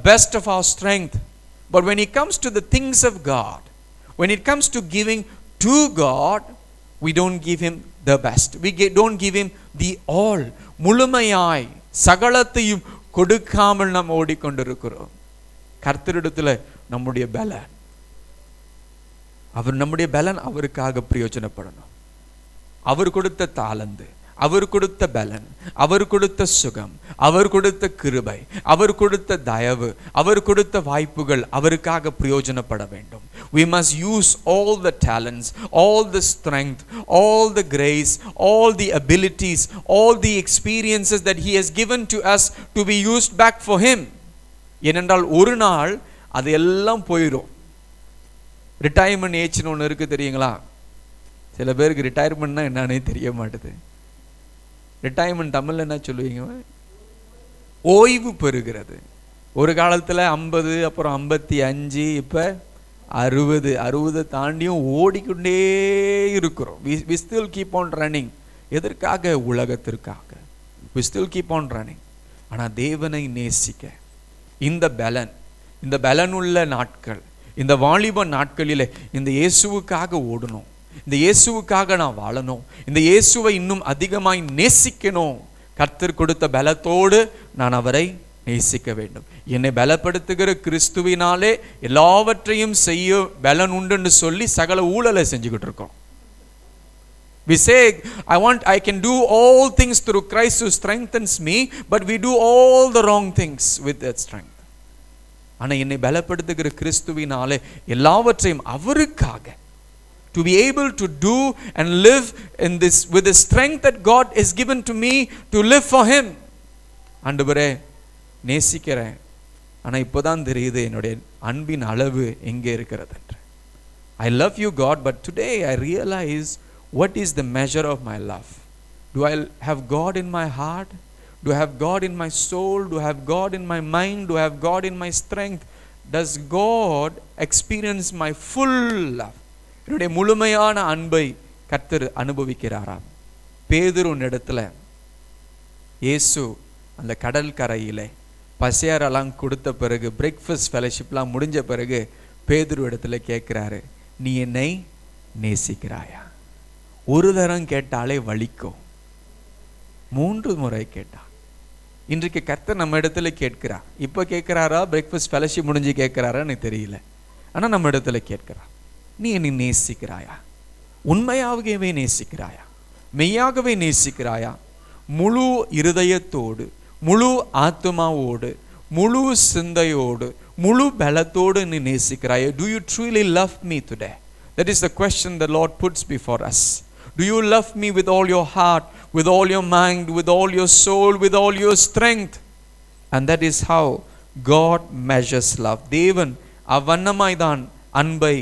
best of our strength. But when it comes to the things of God, when it comes to giving to God, we don't give him the best. Don't give him the all. முழுமையாய் சகலத்தையும் கொடுக்காமல் நாம் ஓடிக்கொண்டிருக்கிறோம். கர்த்தரிடத்தில் நம்முடைய பலன், நம்முடைய பலன் அவருக்காக பிரயோஜனப்படணும். அவர் கொடுத்த தாளந்து, அவர் கொடுத்த பலன், அவர் கொடுத்த சுகம், அவர் கொடுத்த கிருபை, அவர் கொடுத்த தயவு, அவர் கொடுத்த வாய்ப்புகள் அவருக்காக பிரயோஜனப்பட வேண்டும். We must use all the talents, all the strength, all the grace, all the abilities, all the experiences that he has given to us to be used back for him. ஏனென்றால் ஒரு நாள் அது எல்லாம் போயிடும். ரிட்டையர்மெண்ட் ஏஜ்னு ஒன்று இருக்குது தெரியுங்களா? சில பேருக்கு ரிட்டையர்மெண்ட்னா என்னன்னே தெரிய மாட்டுது. ரிட்டையர்மெண்ட் தமிழ்ல என்ன சொல்லுவீங்க? ஓய்வு பெறுகிறது. ஒரு காலத்தில் 50, அப்புறம் 55, இப்போ 60 தாண்டியும் ஓடிக்கொண்டே இருக்கிறோம். we still keep on running. எதற்காக? உலகத்திற்காக. we still keep on running. ஆனால் தேவனை நேசிக்க இந்த பலன் உள்ள நாட்கள், இந்த வாலிப நாட்களிலே இந்த இயேசுவுக்காக ஓடணும், இந்த இயேசுவுக்காக நான் வாழணும், இந்த இயேசுவை இன்னும் அதிகமாய் நேசிக்கணும். கர்த்தர் கொடுத்த பலத்தோடு நான் அவரை நேசிக்க வேண்டும். என்னை பலப்படுத்துகிற கிறிஸ்துவினாலே எல்லாவற்றையும் செய்ய பலன் உண்டுன்னு சொல்லி சகல ஊழலை செஞ்சுக்கிட்டு இருக்கோம். We say, I can do all things through Christ who strengthens me, but we do all the wrong things with that strength. ஆனா என்னை பலப்படுத்துகிற கிறிஸ்துவினாலே எல்லாவற்றையும் அவருக்காக, to be able to do and live in this with the strength that God has given to me to live for him. ஆண்டவரே நேசிக்கிறேன், ஆனா இப்போதான் தெரியுது என்னுடைய அன்பின் அளவு எங்கே இருக்கிறது என்று. I love you God, but today I realize what is the measure of my love. Do I have God in my heart? Do I have God in my soul? Do I have God in my mind? Do I have God in my strength? Does God experience my full love? என்னுடைய முழுமையான அன்பை கர்த்தர் அனுபவிக்கிறாராம். பேதுருவின் இடத்துல இயேசு அந்த கடல் கரையிலே பசியாரெல்லாம் கொடுத்த பிறகு, பிரேக்ஃபாஸ்ட் ஃபெலோஷிப்லாம் முடிஞ்ச பிறகு பேதுரு இடத்துல கேட்குறாரு, நீ என்னை நேசிக்கிறாயா? ஒரு தரம் கேட்டாலே வலிக்கும், 3 முறை கேட்டா. இன்றைக்கு கர்த்தர் நம்ம இடத்துல கேட்கிறார். இப்போ கேட்கிறாரா, பிரேக்ஃபாஸ்ட் ஃபெலோஷிப் முடிஞ்சு கேட்கிறாரா எனக்கு தெரியல, ஆனால் நம்ம இடத்துல கேட்கிறார், நீ என்னை நேசிக்கிறாயா? உண்மையாகவே நேசிக்கிறாயா? மெய்யாகவே நேசிக்கிறாயா? முழு இருதயத்தோடு, முழு ஆத்மாவோடு, முழு சிந்தையோடு, முழு பலத்தோடு நீ நேசிக்கிறாயா? Do you truly love me today? That is the question the Lord puts before us. Do you love me with all your heart, with all your mind, with all your soul, with all your strength? And that is how God measures love. தேவன் அவ்வண்ணமாய் தான் அன்பை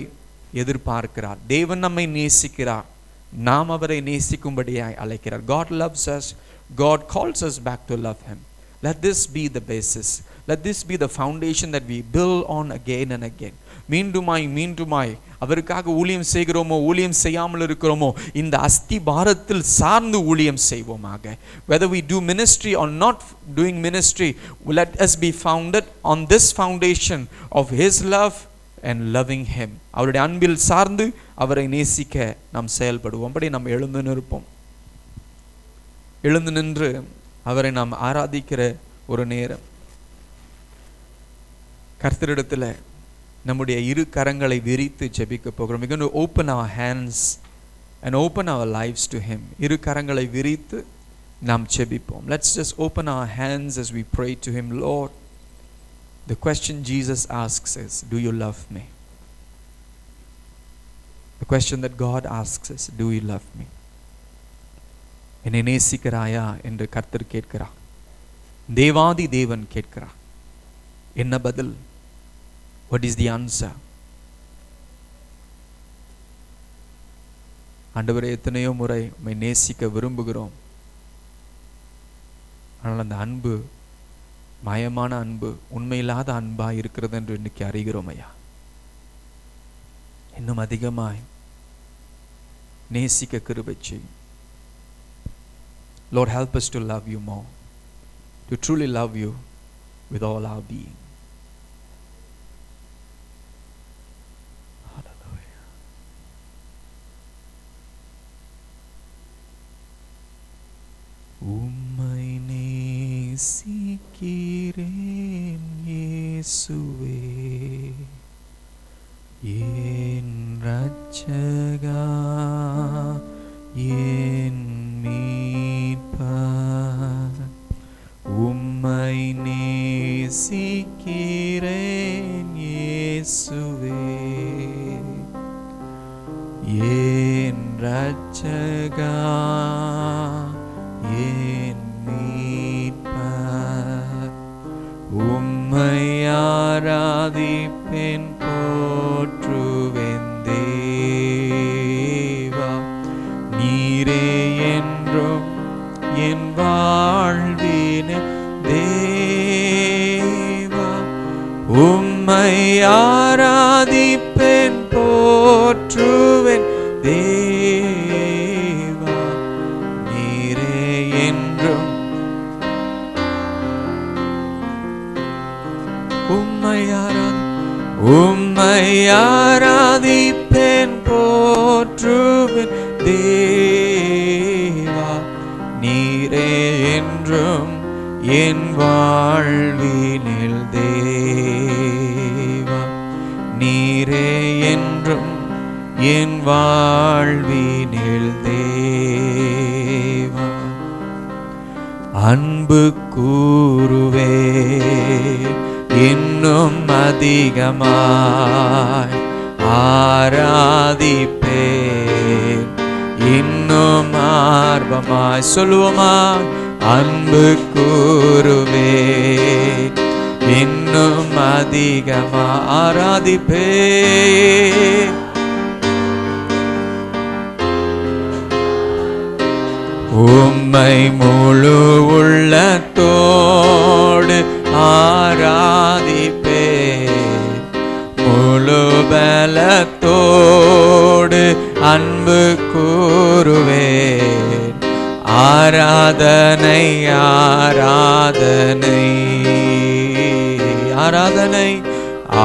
எதிர்பார்க்கிறார். தேவன் நம்மை நேசிக்கிறார், நாம் அவரை நேசிக்கும்படியாய் அழைக்கிறார். God loves us. God calls us back to love him. Let this be the basis. Let this be the foundation that we build on again and again. மீண்டுமாய் அவருக்காக ஊழியம் செய்கிறோமோ, ஊழியம் செய்யாமல் இருக்கிறோமோ, இந்த அஸ்தி பாரத்தில் சார்ந்து ஊழியம் செய்வோமாக. Whether we do ministry or not doing ministry, let us be founded on this foundation of his love and loving him. அவருடைய அன்பில் சார்ந்து அவரை நேசிக்க நாம் செயல்படுவோம். அப்படி நாம் எழுந்து நின்று அவரை நாம் ஆராதிக்கிற ஒரு நேரம். கர்த்தரிடத்தில் நம்முடைய இரு கரங்களை விரித்து ஜெபிக்க போகிறோம். We're going to open our hands and open our lives to him. இரு கரங்களை விரித்து நாம் ஜெபிப்போம். Let's just open our hands as we pray to him. Lord, the question Jesus asks is, do you love me? The question that God asks is, do you love me? என்னை நேசிக்கிறாயா என்று கர்த்தர் கேட்கிறார். தேவாதி தேவன் கேட்கிறார். என்ன பதில்? What is the answer? ஆண்டவரே, எத்தனையோ முறை உம்மை நேசிக்க விரும்புகிறோம், ஆனால் அந்த அன்பு மயமான அன்பு, உண்மையில்லாத அன்பா இருக்கிறது என்று இன்னைக்கு அறிகிறோம் ஐயா. இன்னும் அதிகமாய் நேசிக்க கிருபை செய்யும். Lord, help us to love you more, to truly love you with all our being. நேசிக்கிறேன் இயேசுவே என் இரட்சகா என் மீட்பர் உம்மை நேசிக்கிறேன் இயேசுவே என் இரட்சகா என் மீட்பர் உம்மை ஆராதிப்பேன் போற்றுவேன் தேவா நீரே என்றும் என் வாழ்வின் தேவா உம்மை ஆராதிப்பேன் போற்றுவேன் தேவா நீரே என்றும் உம்மை ஆராதிப்பேன் போற்றுவேன் தேவா நீரே என்றும் என் வாழ்வினில் தேவா நீரே என்றும் என் வாழ்வினில் தேவா அன்பு கூறுவே இன்னும் அதிகமாய் ஆராதிப்பேன் இன்னும் ஆர்வமாய் சொல்லுவோமா அன்பு கூறுவேன் இன்னும் அதிகமாய் ஆராதிப்பேன் உம்மை முழு உள்ளத்தோடு ஆராதிப்பேன் முழு பலத்தோடு அன்பு கூறுவேன் ஆராதனை ஆராதனை ஆராதனை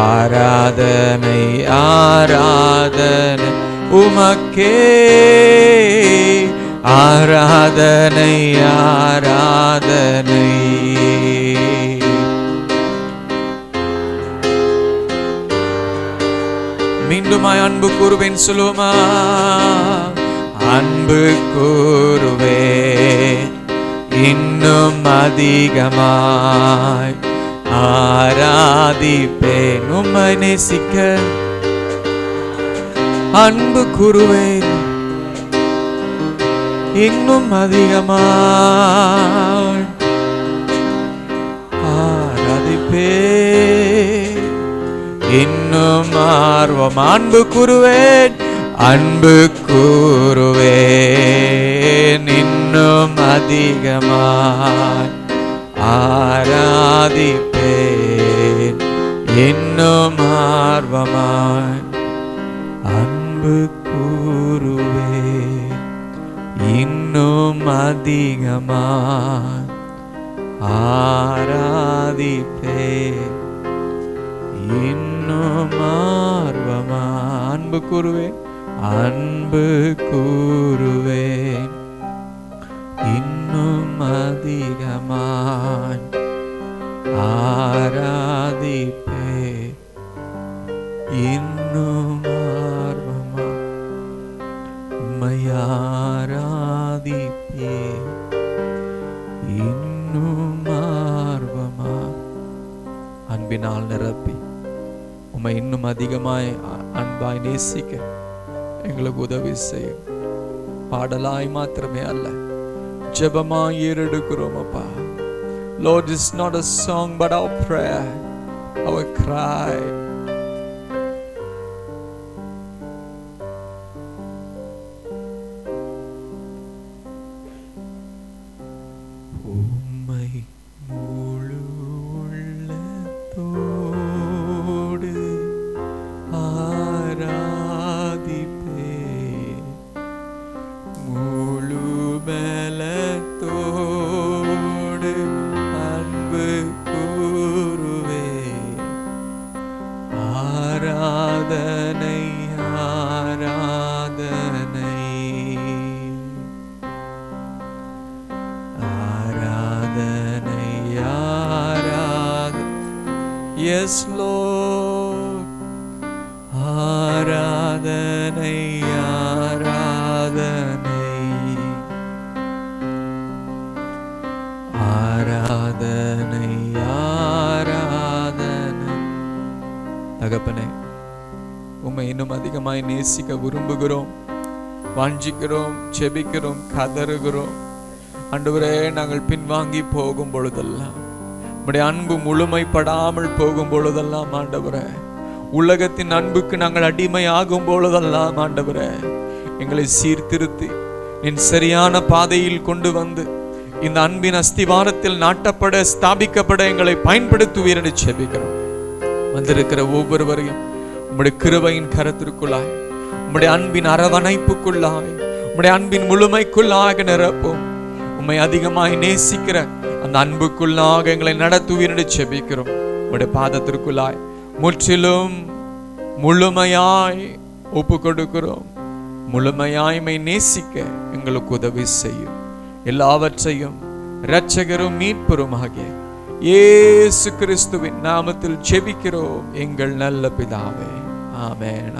ஆராதனை ஆராதனை உமக்கே ஆராதனை ஆராதனை மீண்டுமாய் அன்பு கூறுவேன் சொல்லுவோமா அன்பு கூறுவேன் இன்னும் அதிகமாய் ஆராதிப்பேன் உம்மை நேசிக்க அன்பு கூறுவேன் இன்னும் அதிகமாய் ஆராதிப்பேன் இன்னும் ஆர்வம் அன்பு கூறுவேன் இன்னும் அதிகமாய் ஆராதிப்பேன் இன்னும் ஆர்வமாய் அன்பு கூறுவேன் இன்னும் அதிகமாய் ஆராதிப்பேன் இன்னும் ஆர்வமா அன்பு கூறுவேன் இன்னும் அதிகமாய் ஆராதிப்பேன் இன்னும் ஆர்வமா உம்மை ஆராதிப்பேன் இன்னும் ஆர்வமா அன்பினால் நிரப்பி உம்மை இன்னும் அதிகமாய் அன்பாய் நேசிக்க எங்களுக்கு உதவி செய்யும் பாடலாய் மாத்திரமே அல்ல ஜெபமாய் ஏறெடுக்கிறோம் அப்பா Lord, it's not a song but our prayer, our cry. உம்மை முழு உள்ளத்தோடு ஆராதிப்பேன் முழு பலத்தோடு அன்பு கூறுவேன் ஆராதனை ஆராதனை ஆராதனை Yes, Lord. ஆராதனை ஆராதனை ஆராதனை ஆராதனை. தகப்பனே, உம்மை இன்னும் அதிகமாய் நேசிக்க விரும்புகிறோம், வாஞ்சிக்கிறோம், செபிக்கிறோம், கதறுகிறோம். ஆண்டவரே, நாங்கள் பின்வாங்கி போகும் பொழுதெல்லாம், உம்முடைய அன்பு முழுமைப்படாமல் போகும் பொழுதெல்லாம், ஆண்டவரே, உலகத்தின் அன்புக்கு நாங்கள் அடிமையாகும் பொழுதெல்லாம், ஆண்டவரே, எங்களை சீர்திருத்தி என் சரியான பாதையில் கொண்டு வந்து இந்த அன்பின் அஸ்திவாரத்தில் நாட்டப்பட ஸ்தாபிக்கப்பட எங்களை பயன்படுத்துவீர் என்று செபிக்கிறோம். வந்திருக்கிற ஒவ்வொருவரையும் உம்முடைய கிருபையின் கரத்திற்குள்ளாய், உம்முடைய அன்பின் அரவணைப்புக்குள்ளாய், உம்முடைய அன்பின் முழுமைக்குள்ளாக நிரப்பும். உம்மை அதிகமாய் நேசிக்கிற அந்த அன்புக்குள்ளாக எங்களை நடத்துவீர் என்று செபிக்கிறோம். உம்முடைய பாதத்திற்குள்ளாய் முற்றிலும் முழுமையாய் ஒப்பு கொடுக்கிறோம். முழுமையாய்மை நேசிக்க எங்களுக்கு உதவி செய்யும். எல்லாவற்றையும் இரட்சகரும் மீட்பருமாகிய இயேசு கிறிஸ்துவின் நாமத்தில் ஜெபிக்கிறோம் எங்கள் நல்ல பிதாவே. ஆமென்.